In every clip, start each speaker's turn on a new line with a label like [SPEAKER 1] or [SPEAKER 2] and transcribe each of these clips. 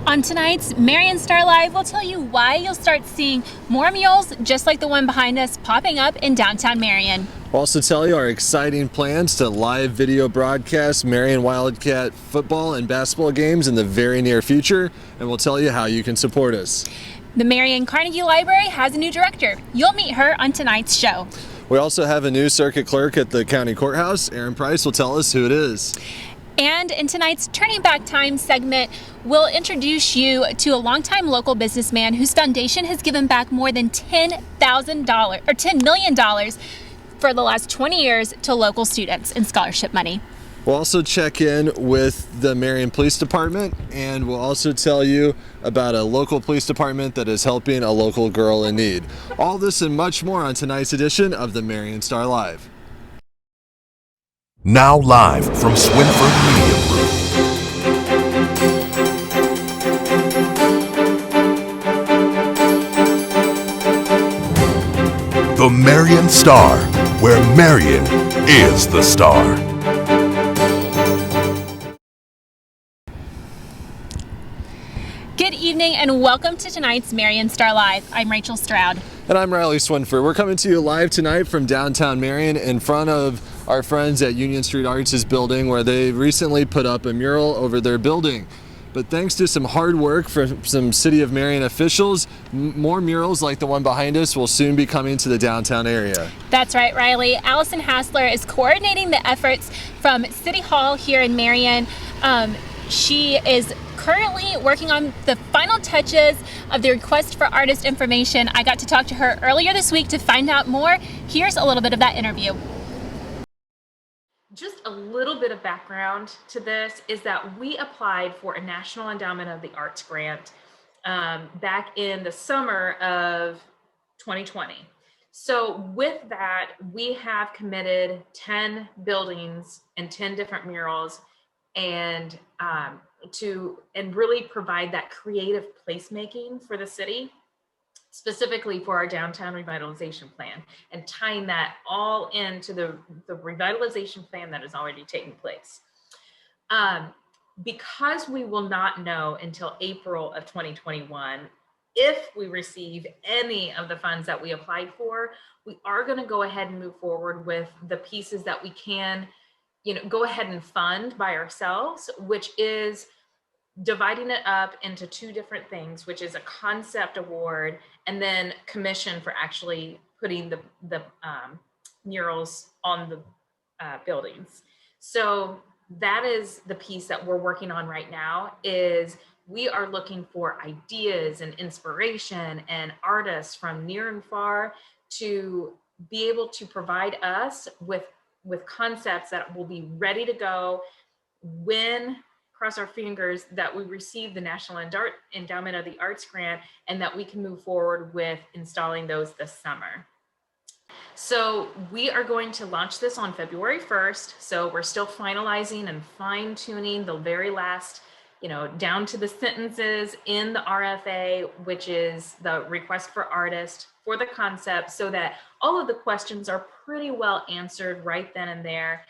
[SPEAKER 1] On tonight's Marion Star Live, we'll tell you why you'll start seeing more murals just like the one behind us popping up in downtown Marion.
[SPEAKER 2] We'll also tell you our exciting plans to live video broadcast Marion Wildcat football and basketball games in the very near future, and we'll tell you how you can support us.
[SPEAKER 1] The Marion Carnegie Library has a new director. You'll meet her on tonight's show.
[SPEAKER 2] We also have a new circuit clerk at the county courthouse. Aaron Price will tell us who it is.
[SPEAKER 1] And in tonight's Turning Back Time segment, we'll introduce you to a longtime local businessman whose foundation has given back more than $10 million for the last 20 years to local students in scholarship money.
[SPEAKER 2] We'll also check in with the Marion Police Department, and we'll also tell you about a local police department that is helping a local girl in need. All this and much more on tonight's edition of the Marion Star Live.
[SPEAKER 3] Now live from Swinford Media Group. The Marion Star, where Marion is the star.
[SPEAKER 1] Good evening and welcome to tonight's Marion Star Live. I'm Rachel Stroud.
[SPEAKER 2] And I'm Riley Swinford. We're coming to you live tonight from downtown Marion in front of our friends at Union Street Arts' building, where they recently put up a mural over their building. But thanks to some hard work from some City of Marion officials, more murals like the one behind us will soon be coming to the downtown area.
[SPEAKER 1] That's right, Riley. Allison Hassler is coordinating the efforts from City Hall here in Marion. She is currently working on the final touches of the request for artist information. I got to talk to her earlier this week to find out more. Here's a little bit of that interview.
[SPEAKER 4] Just a little bit of background to this is that we applied for a National Endowment of the Arts grant back in the summer of 2020. So with that, we have committed 10 buildings and 10 different murals and really provide that creative placemaking for the city, specifically for our downtown revitalization plan, and tying that all into the revitalization plan that is already taking place. Because we will not know until April of 2021 if we receive any of the funds that we applied for, we are going to go ahead and move forward with the pieces that we can, go ahead and fund by ourselves, which is dividing it up into two different things, which is a concept award and then commission for actually putting the murals on the buildings. So that is the piece that we're working on right now. Is we are looking for ideas and inspiration and artists from near and far to be able to provide us with concepts that will be ready to go when, cross our fingers, that we receive the National Endowment of the Arts grant and that we can move forward with installing those this summer. So we are going to launch this on February 1st. So we're still finalizing and fine tuning the very last, down to the sentences in the RFA, which is the request for artist for the concept, so that all of the questions are pretty well answered right then and there.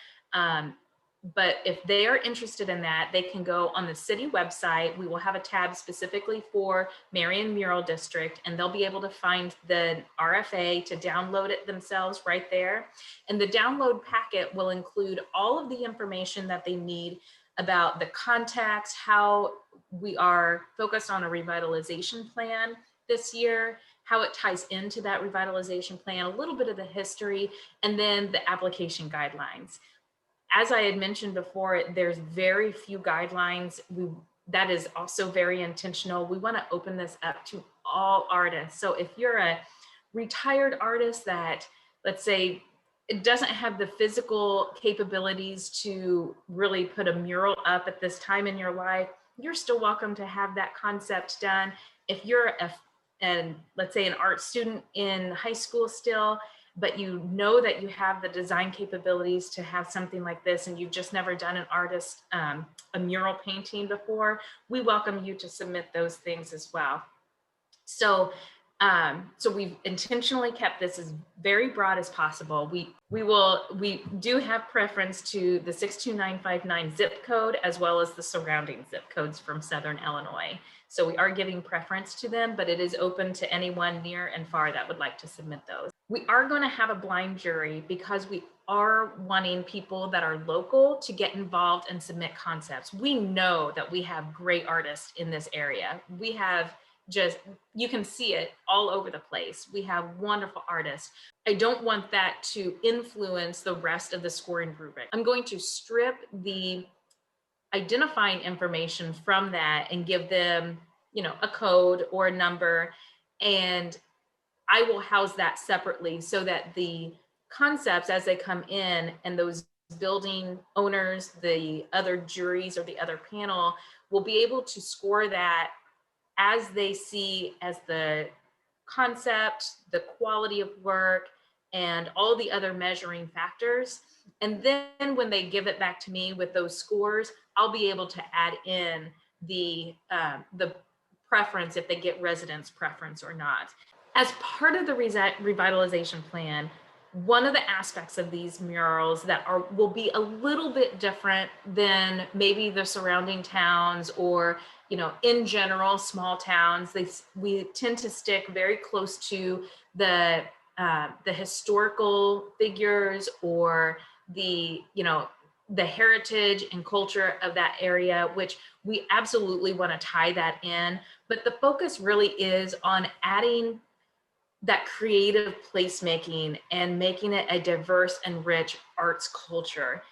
[SPEAKER 4] But if they are interested in that, they can go on the city website. We will have a tab specifically for Marion Mural District, and they'll be able to find the RFA to download it themselves right there. And the download packet will include all of the information that they need about the contacts, how we are focused on a revitalization plan this year, how it ties into that revitalization plan, a little bit of the history, and then the application guidelines. As I had mentioned before, there's very few guidelines. That is also very intentional. We want to open this up to all artists. So if you're a retired artist that, let's say, it doesn't have the physical capabilities to really put a mural up at this time in your life, you're still welcome to have that concept done. If you're let's say an art student in high school still, but you know that you have the design capabilities to have something like this and you've just never done a mural painting before, we welcome you to submit those things as well. So So we've intentionally kept this as very broad as possible. We do have preference to the 62959 zip code as well as the surrounding zip codes from Southern Illinois. So we are giving preference to them, but it is open to anyone near and far that would like to submit those. We are going to have a blind jury because we are wanting people that are local to get involved and submit concepts. We know that we have great artists in this area. We have you can see it all over the place. We have wonderful artists. I don't want that to influence the rest of the scoring rubric. I'm going to strip the identifying information from that and give them, a code or a number, and I will house that separately so that the concepts as they come in and those building owners, the other juries or the other panel will be able to score that as they see as the concept, the quality of work, and all the other measuring factors. And then when they give it back to me with those scores, I'll be able to add in the preference if they get residence preference or not. As part of the revitalization plan, one of the aspects of these murals that will be a little bit different than maybe the surrounding towns or, in general, small towns, we tend to stick very close to the historical figures or the heritage and culture of that area, which we absolutely want to tie that in. But the focus really is on adding that creative placemaking and making it a diverse and rich arts culture.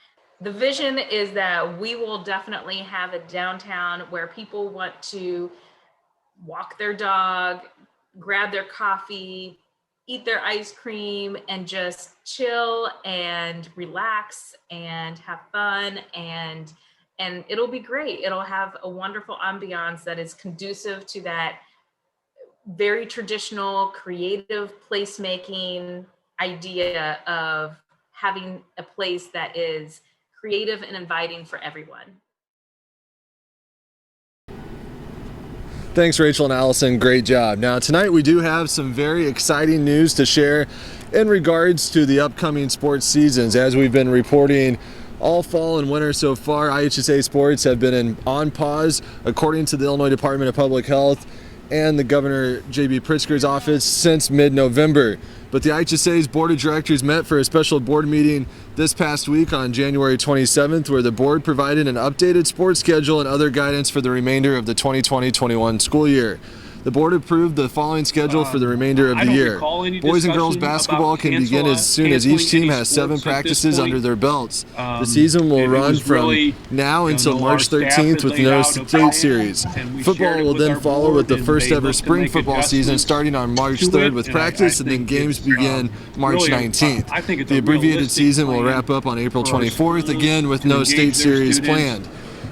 [SPEAKER 4] The vision is that we will definitely have a downtown where people want to walk their dog, grab their coffee, eat their ice cream, and just chill and relax and have fun, and it'll be great. It'll have a wonderful ambiance that is conducive to that very traditional creative placemaking idea of having a place that is creative and inviting for everyone.
[SPEAKER 2] Thanks, Rachel and Allison. Great job. Now, tonight we do have some very exciting news to share in regards to the upcoming sports seasons. As we've been reporting all fall and winter so far, IHSA sports have been on pause, according to the Illinois Department of Public Health and the Governor J.B. Pritzker's office, since mid-November. But the IHSA's Board of Directors met for a special board meeting this past week on January 27th, where the board provided an updated sports schedule and other guidance for the remainder of the 2020-21 school year. The board approved the following schedule for the remainder of the year. Boys and girls basketball can begin as soon as each team has 7 practices under their belts. The season will run from now until March 13th with no state series. Football will then follow with the first ever spring football season starting on March 3rd with practice, and then games begin March 19th. The abbreviated season will wrap up on April 24th, again with no state series planned.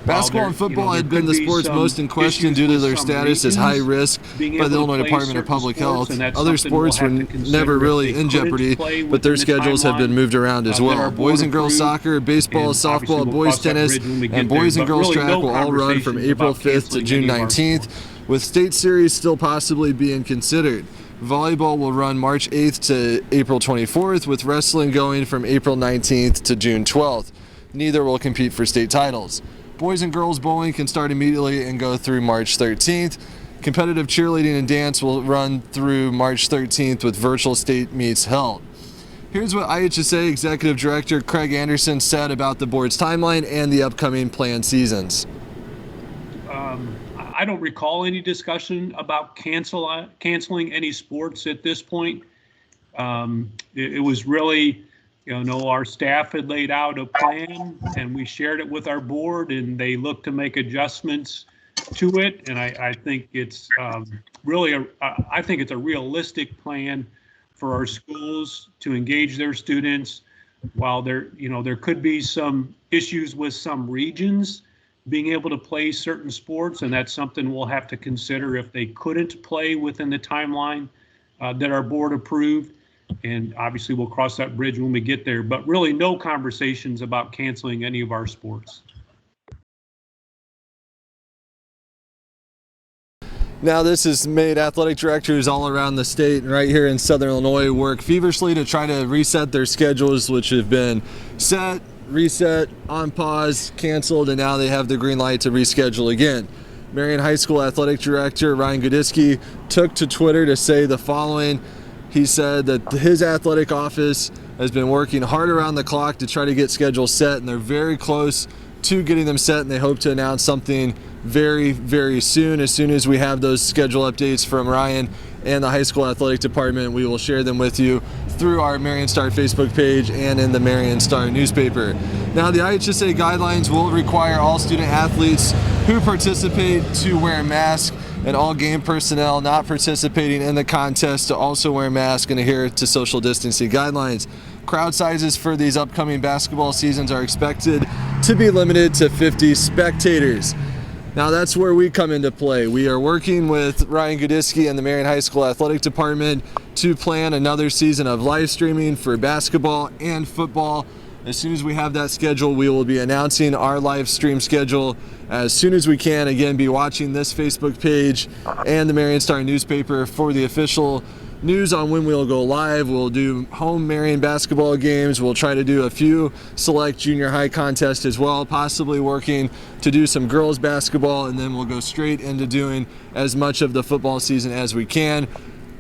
[SPEAKER 2] Basketball and football had been the sports most in question due to their status as high risk by the Illinois Department of Public Health. Other sports were never really in jeopardy, but their schedules have been moved around as well. Boys and girls soccer, baseball, softball, boys tennis, and boys and girls track will all run from April 5th to June 19th, with state series still possibly being considered. Volleyball will run March 8th to April 24th, with wrestling going from April 19th to June 12th. Neither will compete for state titles. Boys and girls bowling can start immediately and go through March 13th. Competitive cheerleading and dance will run through March 13th with virtual state meets held. Here's what IHSA Executive Director Craig Anderson said about the board's timeline and the upcoming planned seasons.
[SPEAKER 5] I don't recall any discussion about canceling any sports at this point. It was really, our staff had laid out a plan and we shared it with our board, and they looked to make adjustments to it. And I think it's really I think it's a realistic plan for our schools to engage their students. While there could be some issues with some regions being able to play certain sports, and that's something we'll have to consider if they couldn't play within the timeline that our board approved. And obviously we'll cross that bridge when we get there, but really no conversations about canceling any of our sports.
[SPEAKER 2] Now this has made athletic directors all around the state and right here in Southern Illinois work feverishly to try to reset their schedules, which have been set, reset, on pause, canceled, and now they have the green light to reschedule again. Marion High School Athletic Director Ryan Gudiski took to Twitter to say the following. He said that his athletic office has been working hard around the clock to try to get schedules set, and they're very close to getting them set, and they hope to announce something very, very soon. As soon as we have those schedule updates from Ryan and the high school athletic department, we will share them with you through our Marion Star Facebook page and in the Marion Star newspaper. Now, the IHSA guidelines will require all student athletes who participate to wear masks, and all game personnel not participating in the contest to also wear masks and adhere to social distancing guidelines. Crowd sizes for these upcoming basketball seasons are expected to be limited to 50 spectators. Now that's where we come into play. We are working with Ryan Gudiski and the Marion High School Athletic Department to plan another season of live streaming for basketball and football. As soon as we have that schedule, we will be announcing our live stream schedule as soon as we can. Again, be watching this Facebook page and the Marion Star newspaper for the official news on when we'll go live. We'll do home Marion basketball games. We'll try to do a few select junior high contests as well, possibly working to do some girls basketball, and then we'll go straight into doing as much of the football season as we can.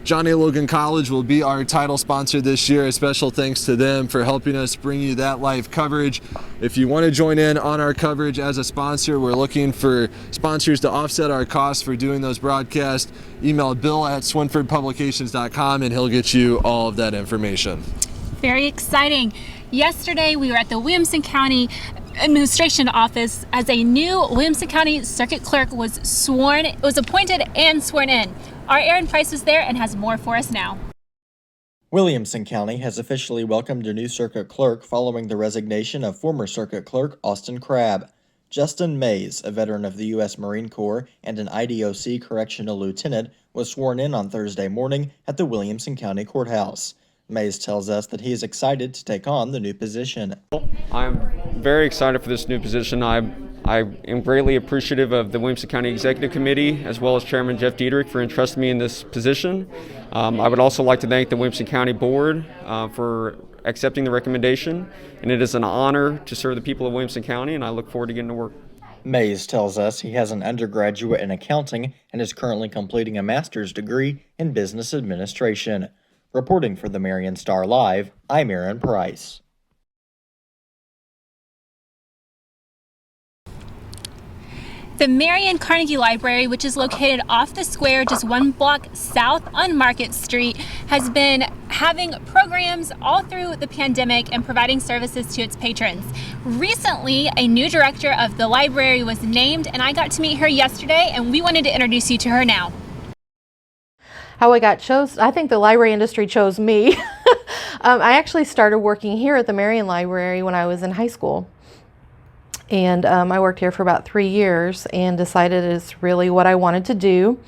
[SPEAKER 2] John A. Logan College will be our title sponsor this year. A special thanks to them for helping us bring you that live coverage. If you want to join in on our coverage as a sponsor, we're looking for sponsors to offset our costs for doing those broadcasts. Email bill@swinfordpublications.com and he'll get you all of that information.
[SPEAKER 1] Very exciting. Yesterday, we were at the Williamson County Administration Office as a new Williamson County Circuit Clerk was appointed and sworn in. Our Aaron Price was there and has more for us now.
[SPEAKER 6] Williamson County has officially welcomed a new circuit clerk following the resignation of former circuit clerk Austin Crabb. Justin Mays, a veteran of the U.S. Marine Corps and an IDOC correctional lieutenant, was sworn in on Thursday morning at the Williamson County Courthouse. Mays tells us that he is excited to take on the new position.
[SPEAKER 7] I'm very excited for this new position. I am greatly appreciative of the Williamson County Executive Committee as well as Chairman Jeff Diedrich for entrusting me in this position. I would also like to thank the Williamson County Board for accepting the recommendation, and it is an honor to serve the people of Williamson County, and I look forward to getting to work.
[SPEAKER 6] Mays tells us he has an undergraduate in accounting and is currently completing a master's degree in business administration. Reporting for the Marion Star Live, I'm Aaron Price.
[SPEAKER 1] The Marion Carnegie Library, which is located off the square just one block south on Market Street, has been having programs all through the pandemic and providing services to its patrons. Recently, a new director of the library was named, and I got to meet her yesterday, and we wanted to introduce you to her now.
[SPEAKER 8] How I got chosen, I think the library industry chose me. I actually started working here at the Marion Library when I was in high school. And I worked here for about 3 years and decided it's really what I wanted to do.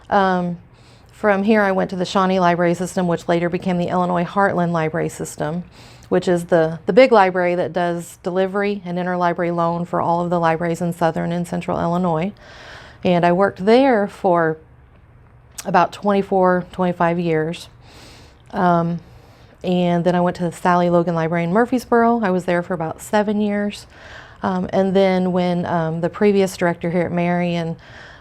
[SPEAKER 8] From here I went to the Shawnee Library System, which later became the Illinois Heartland Library System, which is the big library that does delivery and interlibrary loan for all of the libraries in southern and central Illinois. And I worked there for about 25 years. And then I went to the Sally Logan Library in Murfreesboro. I was there for about 7 years. And then when the previous director here at Marion,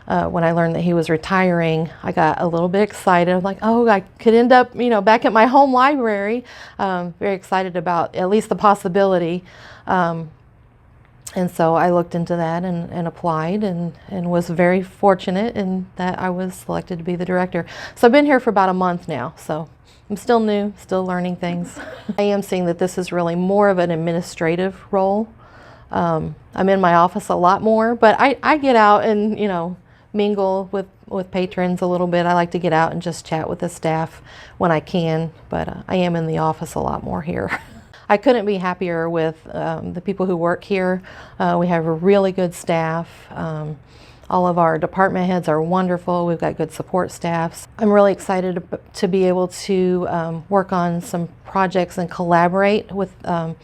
[SPEAKER 8] when I learned that he was retiring, I got a little bit excited. I'm like, oh, I could end up, back at my home library. Very excited about at least the possibility. And so I looked into that and applied and was very fortunate in that I was selected to be the director. So I've been here for about a month now, so I'm still new, still learning things. I am seeing that this is really more of an administrative role. I'm in my office a lot more, but I get out and, mingle with patrons a little bit. I like to get out and just chat with the staff when I can, but I am in the office a lot more here. I couldn't be happier with the people who work here. We have a really good staff. All of our department heads are wonderful. We've got good support staffs. I'm really excited to be able to work on some projects and collaborate with the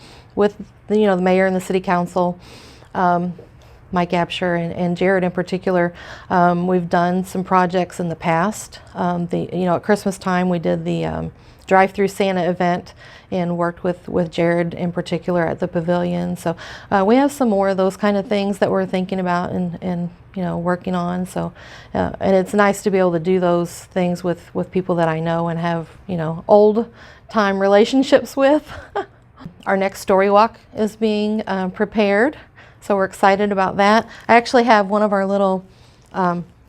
[SPEAKER 8] mayor and the city council. Mike Absher and Jared in particular. We've done some projects in the past. At Christmas time we did the drive-through Santa event and worked with Jared in particular at the pavilion. So we have some more of those kind of things that we're thinking about and working on. So and it's nice to be able to do those things with people that I know and have old time relationships with. Our next story walk is being prepared, so we're excited about that. I actually have one of our little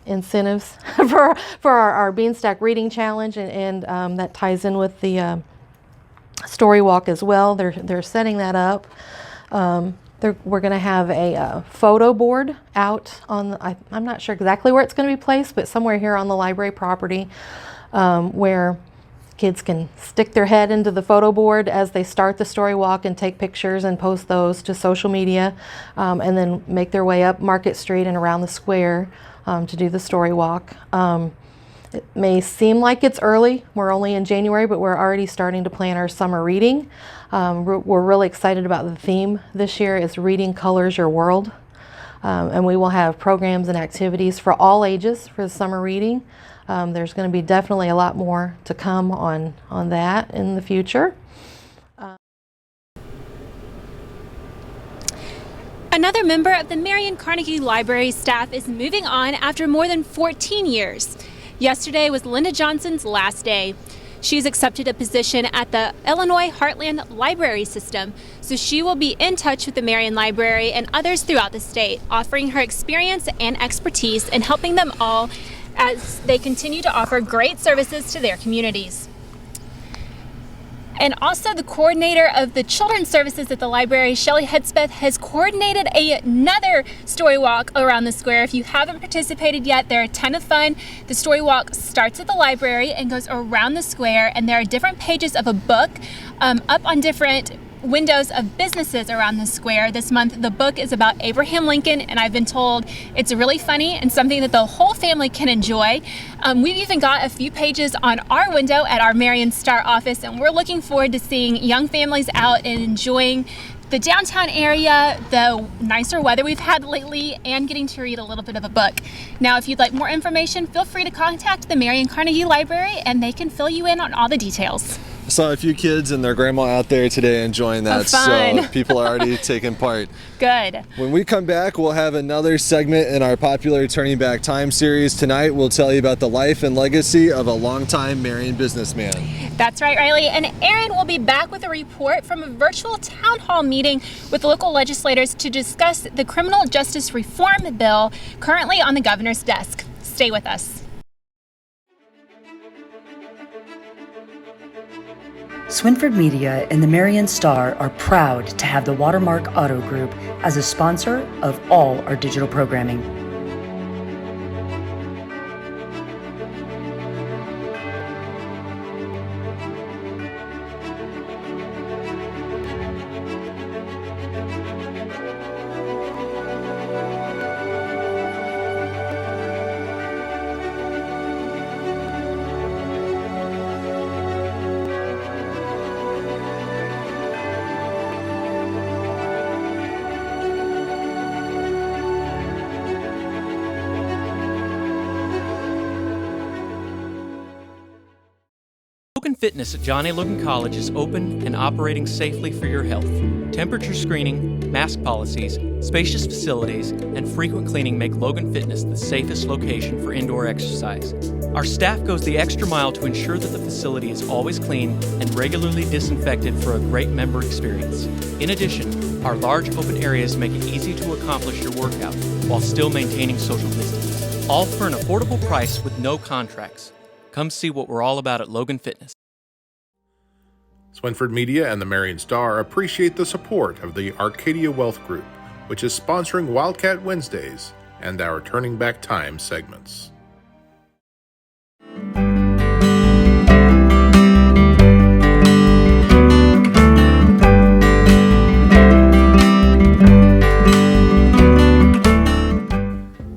[SPEAKER 8] incentives for our Beanstack Reading Challenge, and that ties in with the story walk as well. They're setting that up. We're going to have a photo board out on, I'm not sure exactly where it's going to be placed, but somewhere here on the library property where kids can stick their head into the photo board as they start the story walk and take pictures and post those to social media, and then make their way up Market Street and around the square to do the story walk. It may seem like it's early. We're only in January, but we're already starting to plan our summer reading. We're really excited about the theme this year is Reading Colors Your World. And we will have programs and activities for all ages for the summer reading. There's going to be definitely a lot more to come on that in the future.
[SPEAKER 1] Another member of the Marion Carnegie Library staff is moving on after more than 14 years. Yesterday was Linda Johnson's last day. She's accepted a position at the Illinois Heartland Library System, so she will be in touch with the Marion Library and others throughout the state, offering her experience and expertise and helping them all as they continue to offer great services to their communities. And also the coordinator of the children's services at the library, Shelley Hedspeth, has coordinated another story walk around the square. If you haven't participated yet, they're a ton of fun. The story walk starts at the library and goes around the square, and there are different pages of a book up on different windows of businesses around the square. This month the book is about Abraham Lincoln, and I've been told it's really funny and something that the whole family can enjoy. We've even got a few pages on our window at our Marion Star office, and we're looking forward to seeing young families out and enjoying the downtown area, the nicer weather we've had lately, and getting to read a little bit of a book. Now, if you'd like more information, feel free to contact the Marion Carnegie Library and they can fill you in on all the details.
[SPEAKER 2] I saw a few kids and their grandma out there today enjoying that, so people are already taking part.
[SPEAKER 1] Good.
[SPEAKER 2] When we come back, we'll have another segment in our popular Turning Back Time series. Tonight, we'll tell you about the life and legacy of a longtime Marion businessman.
[SPEAKER 1] That's right, Riley. And Aaron will be back with a report from a virtual town hall meeting with local legislators to discuss the criminal justice reform bill currently on the governor's desk. Stay with us.
[SPEAKER 9] Swinford Media and the Marion Star are proud to have the Watermark Auto Group as a sponsor of all our digital programming.
[SPEAKER 10] Logan Fitness at John A. Logan College is open and operating safely for your health. Temperature screening, mask policies, spacious facilities, and frequent cleaning make Logan Fitness the safest location for indoor exercise. Our staff goes the extra mile to ensure that the facility is always clean and regularly disinfected for a great member experience. In addition, our large open areas make it easy to accomplish your workout while still maintaining social distance. All for an affordable price with no contracts. Come see what we're all about at Logan Fitness.
[SPEAKER 11] Swinford Media and the Marion Star appreciate the support of the Arcadia Wealth Group, which is sponsoring Wildcat Wednesdays and our Turning Back Time segments.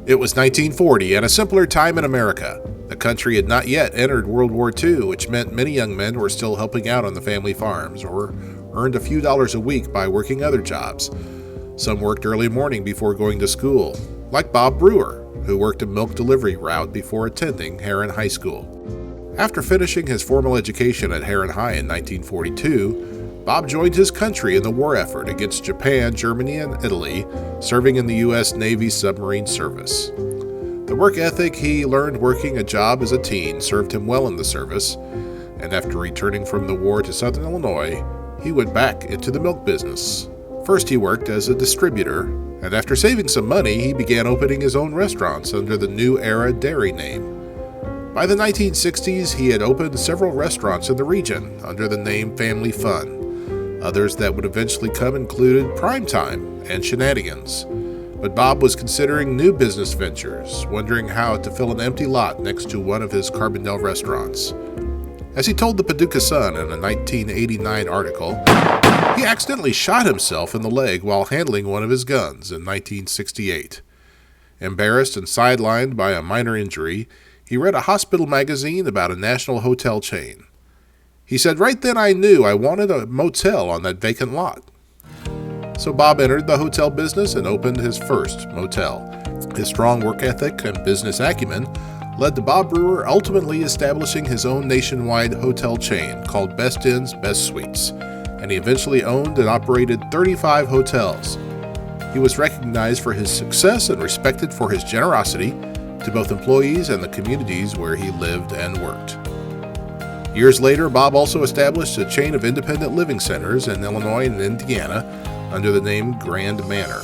[SPEAKER 11] It was 1940 and a simpler time in America. The country had not yet entered World War II, which meant many young men were still helping out on the family farms or earned a few dollars a week by working other jobs. Some worked early morning before going to school, like Bob Brewer, who worked a milk delivery route before attending Heron High School. After finishing his formal education at Heron High in 1942, Bob joined his country in the war effort against Japan, Germany, and Italy, serving in the U.S. Navy submarine service. The work ethic he learned working a job as a teen served him well in the service, and after returning from the war to Southern Illinois, he went back into the milk business. First, he worked as a distributor, and after saving some money, he began opening his own restaurants under the New Era Dairy name. By the 1960s, he had opened several restaurants in the region under the name Family Fun. Others that would eventually come included Prime Time and Shenanigans. But Bob was considering new business ventures, wondering how to fill an empty lot next to one of his Carbondale restaurants. As he told the Paducah Sun in a 1989 article, he accidentally shot himself in the leg while handling one of his guns in 1968. Embarrassed and sidelined by a minor injury, he read a hospital magazine about a national hotel chain. He said, "Right then I knew I wanted a motel on that vacant lot." So Bob entered the hotel business and opened his first motel. His strong work ethic and business acumen led to Bob Brewer ultimately establishing his own nationwide hotel chain called Best Inns, Best Suites, and he eventually owned and operated 35 hotels. He was recognized for his success and respected for his generosity to both employees and the communities where he lived and worked. Years later, Bob also established a chain of independent living centers in Illinois and Indiana under the name Grand Manor.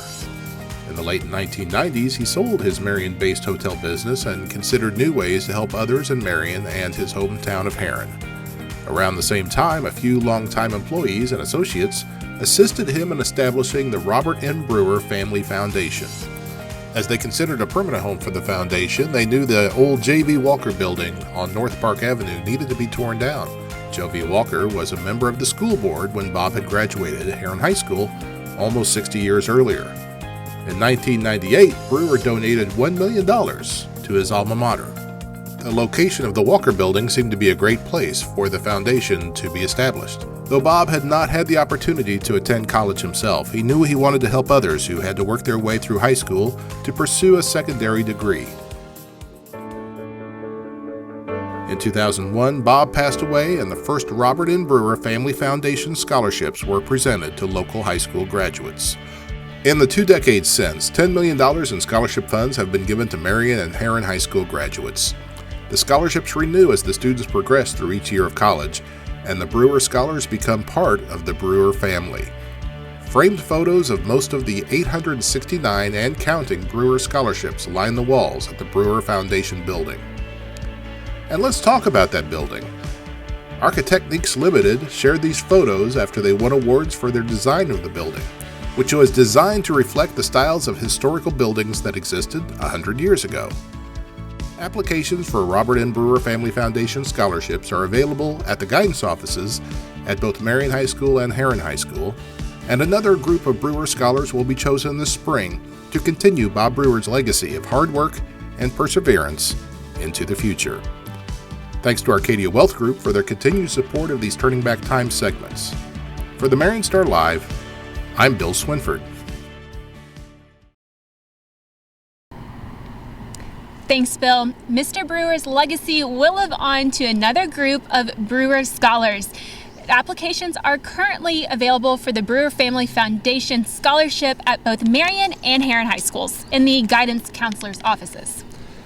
[SPEAKER 11] In the late 1990s, he sold his Marion-based hotel business and considered new ways to help others in Marion and his hometown of Heron. Around the same time, a few longtime employees and associates assisted him in establishing the Robert N. Brewer Family Foundation. As they considered a permanent home for the foundation, they knew the old J.V. Walker building on North Park Avenue needed to be torn down. J.V. Walker was a member of the school board when Bob had graduated at Heron High School almost 60 years earlier. In 1998, Brewer donated $1 million to his alma mater. The location of the Walker building seemed to be a great place for the foundation to be established. Though Bob had not had the opportunity to attend college himself, he knew he wanted to help others who had to work their way through high school to pursue a secondary degree. In 2001, Bob passed away and the first Robert N. Brewer Family Foundation scholarships were presented to local high school graduates. In the 2 decades since, $10 million in scholarship funds have been given to Marion and Heron High School graduates. The scholarships renew as the students progress through each year of college, and the Brewer Scholars become part of the Brewer family. Framed photos of most of the 869 and counting Brewer scholarships line the walls at the Brewer Foundation building. And let's talk about that building. Architectniques Limited shared these photos after they won awards for their design of the building, which was designed to reflect the styles of historical buildings that existed 100 years ago. Applications for Robert N. Brewer Family Foundation scholarships are available at the guidance offices at both Marion High School and Heron High School, and another group of Brewer scholars will be chosen this spring to continue Bob Brewer's legacy of hard work and perseverance into the future. Thanks to Arcadia Wealth Group for their continued support of these Turning Back Time segments. For the Marion Star Live, I'm Bill Swinford.
[SPEAKER 1] Thanks, Bill. Mr. Brewer's legacy will live on to another group of Brewer scholars. Applications are currently available for the Brewer Family Foundation Scholarship at both Marion and Heron High Schools in the guidance counselor's offices.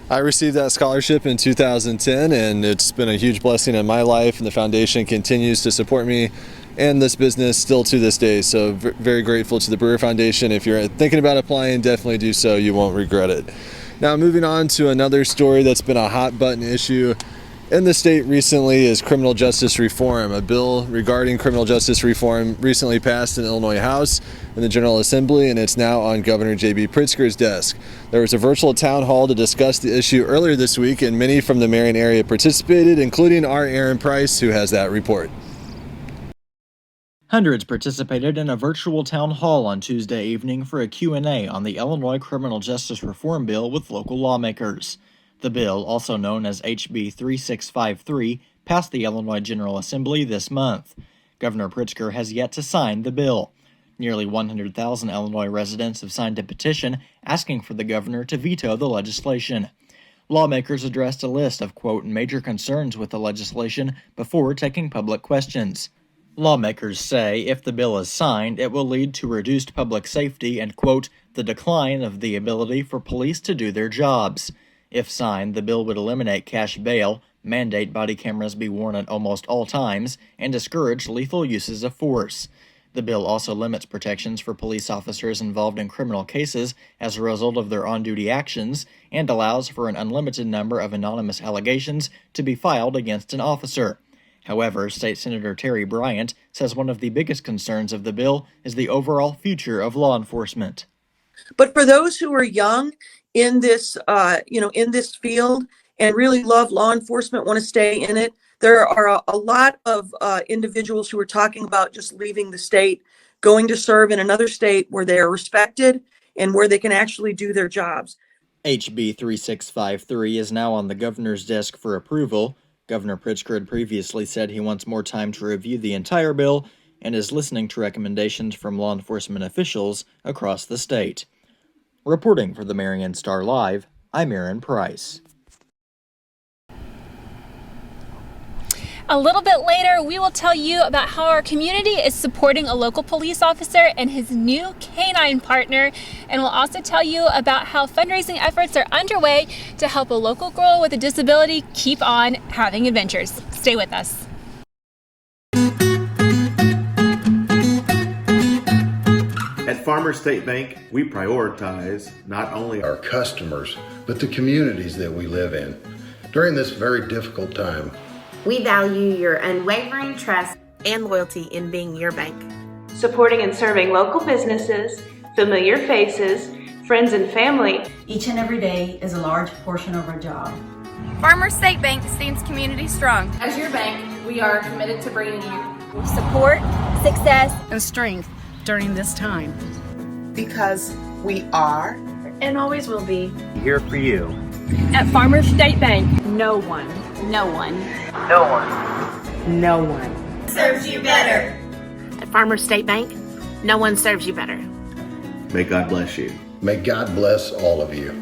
[SPEAKER 2] I received that scholarship in 2010, and it's been a huge blessing in my life, and the foundation continues to support me and this business still to this day. So very grateful to the Brewer Foundation. If you're thinking about applying, definitely do so. You won't regret it. Now, moving on to another story that's been a hot button issue in the state recently is criminal justice reform. A bill regarding criminal justice reform recently passed in the Illinois House and the General Assembly, and it's now on Governor J.B. Pritzker's desk. There was a virtual town hall to discuss the issue earlier this week, and many from the Marion area participated, including our Aaron Price, who has that report.
[SPEAKER 6] Hundreds participated in a virtual town hall on Tuesday evening for a Q&A on the Illinois Criminal Justice Reform Bill with local lawmakers. The bill, also known as HB 3653, passed the Illinois General Assembly this month. Governor Pritzker has yet to sign the bill. Nearly 100,000 Illinois residents have signed a petition asking for the governor to veto the legislation. Lawmakers addressed a list of, quote, major concerns with the legislation before taking public questions. Lawmakers say if the bill is signed, it will lead to reduced public safety and, quote, the decline of the ability for police to do their jobs. If signed, the bill would eliminate cash bail, mandate body cameras be worn at almost all times, and discourage lethal uses of force. The bill also limits protections for police officers involved in criminal cases as a result of their on-duty actions and allows for an unlimited number of anonymous allegations to be filed against an officer. However, State Senator Terry Bryant says one of the biggest concerns of the bill is the overall future of law enforcement.
[SPEAKER 12] But for those who are young in this, in this field and really love law enforcement, want to stay in it, there are a lot of individuals who are talking about just leaving the state, going to serve in another state where they are respected and where they can actually do their jobs.
[SPEAKER 6] HB 3653 is now on the governor's desk for approval. Governor Pritzker had previously said he wants more time to review the entire bill and is listening to recommendations from law enforcement officials across the state. Reporting for the Marion Star Live, I'm Aaron Price.
[SPEAKER 1] A little bit later, we will tell you about how our community is supporting a local police officer and his new canine partner. And we'll also tell you about how fundraising efforts are underway to help a local girl with a disability keep on having adventures. Stay with us.
[SPEAKER 13] At Farmers State Bank, we prioritize not only our customers, but the communities that we live in. During this very difficult time,
[SPEAKER 14] we value your unwavering trust and loyalty in being your bank.
[SPEAKER 15] Supporting and serving local businesses, familiar faces, friends and family.
[SPEAKER 16] Each and every day is a large portion of our job.
[SPEAKER 17] Farmers State Bank stands community strong.
[SPEAKER 18] As your bank, we are committed to bringing you
[SPEAKER 19] support, success,
[SPEAKER 20] and strength during this time.
[SPEAKER 21] Because we are
[SPEAKER 15] and always will be
[SPEAKER 22] here for you.
[SPEAKER 15] At Farmers State Bank,
[SPEAKER 17] no one
[SPEAKER 21] serves you better.
[SPEAKER 17] At Farmers State Bank, no one serves you better.
[SPEAKER 13] May God bless you.
[SPEAKER 23] May God bless all of you.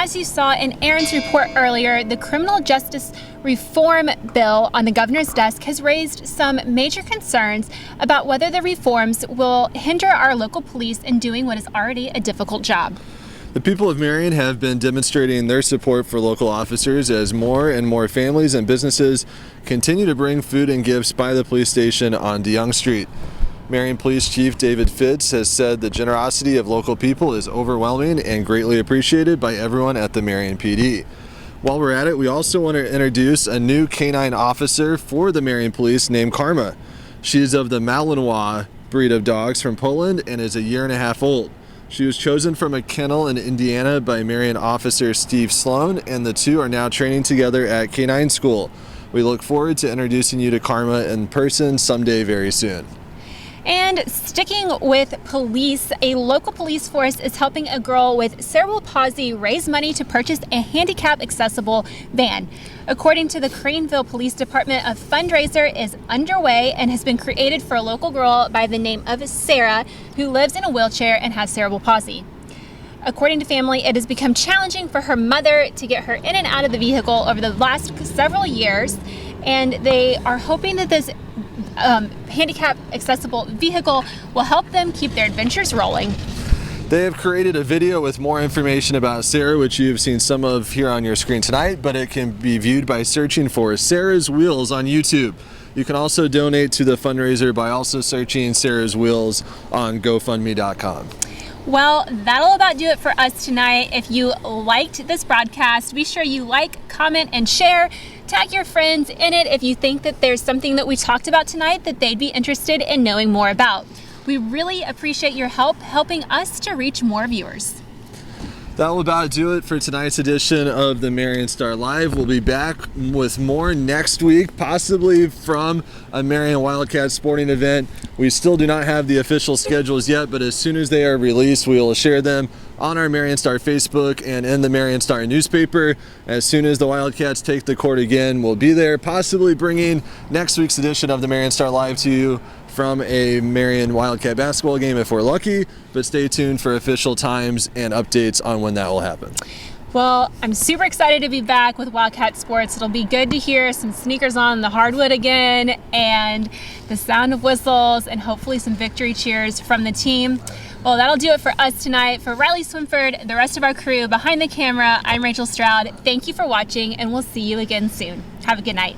[SPEAKER 1] As you saw in Aaron's report earlier, the criminal justice reform bill on the governor's desk has raised some major concerns about whether the reforms will hinder our local police in doing what is already a difficult job.
[SPEAKER 2] The people of Marion have been demonstrating their support for local officers as more and more families and businesses continue to bring food and gifts by the police station on DeYoung Street. Marion Police Chief David Fitz has said the generosity of local people is overwhelming and greatly appreciated by everyone at the Marion PD. While we're at it, we also want to introduce a new canine officer for the Marion Police named Karma. She is of the Malinois breed of dogs from Poland and is a 1.5 years old. She was chosen from a kennel in Indiana by Marion officer Steve Sloan, and the two are now training together at Canine School. We look forward to introducing you to Karma in person someday very soon.
[SPEAKER 1] And sticking with police, a local police force is helping a girl with cerebral palsy raise money to purchase a handicap-accessible van. According to the Craneville Police Department, a fundraiser is underway and has been created for a local girl by the name of Sarah, who lives in a wheelchair and has cerebral palsy. According to family, it has become challenging for her mother to get her in and out of the vehicle over the last several years, and they are hoping that this handicap accessible vehicle will help them keep their adventures rolling.
[SPEAKER 2] They have created a video with more information about Sarah, which you have seen some of here on your screen tonight, but it can be viewed by searching for Sarah's Wheels on YouTube. You can also donate to the fundraiser by also searching Sarah's Wheels on GoFundMe.com.
[SPEAKER 1] Well, that'll about do it for us tonight. If you liked this broadcast, be sure you like, comment, and share. Tag your friends in it if you think that there's something that we talked about tonight that they'd be interested in knowing more about. We really appreciate your help helping us to reach more viewers.
[SPEAKER 2] That will about do it for tonight's edition of the Marion Star Live. We'll be back with more next week, possibly from a Marion Wildcat sporting event. We still do not have the official schedules yet, but as soon as they are released, we will share them on our Marion Star Facebook and in the Marion Star newspaper. As soon as the Wildcats take the court again, we'll be there, possibly bringing next week's edition of the Marion Star Live to you from a Marion Wildcat basketball game if we're lucky, but stay tuned for official times and updates on when that will happen.
[SPEAKER 1] Well, I'm super excited to be back with Wildcat Sports. It'll be good to hear some sneakers on the hardwood again and the sound of whistles and hopefully some victory cheers from the team. Well, that'll do it for us tonight. For Riley Swinford, the rest of our crew behind the camera, I'm Rachel Stroud. Thank you for watching, and we'll see you again soon. Have a good night.